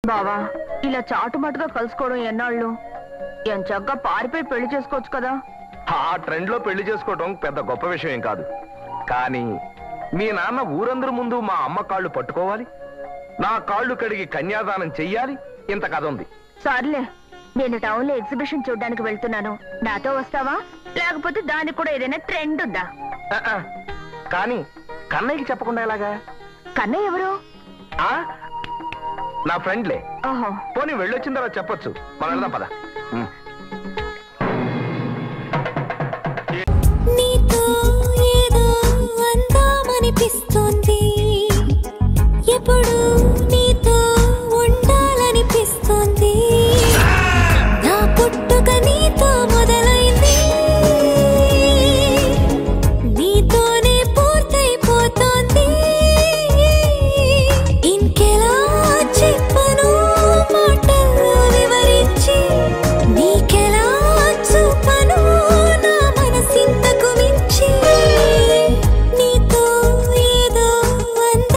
బావా ఇలా చాటుమాటుగా కలుసుకోవడం ఎన్నాళ్ళు ఎంచగ్గా పారిపోయి పెళ్లి చేసుకోవచ్చు కదా. ఆ ట్రెండ్ లో పెళ్లి చేసుకోవడం పెద్ద గొప్ప విషయం ఏం కాదు. కానీ మీ నాన్న ఊరందరి ముందు మా అమ్మ కాళ్ళు పట్టుకోవాలి, నా కాళ్ళు కడిగి కన్యాదానం చెయ్యాలి, ఇంత కథ ఉంది. సర్లే, నేను టౌన్ లో ఎగ్జిబిషన్ చూడడానికి వెళ్తున్నాను, నాతో వస్తావా? లేకపోతే దానికి కూడా ఏదైనా ట్రెండ్ ఉందా? కానీ కన్నయ్యకి చెప్పకుండా ఎలాగా? కన్నయ్య ఎవరు? నా ఫ్రెండ్లే. ఓహో, పోనీ వెళ్ళొచ్చిన తర్వాత చెప్పొచ్చు. మనం వెళ్దాం పద. నీతో ఏదో అందామనిపిస్తోంది.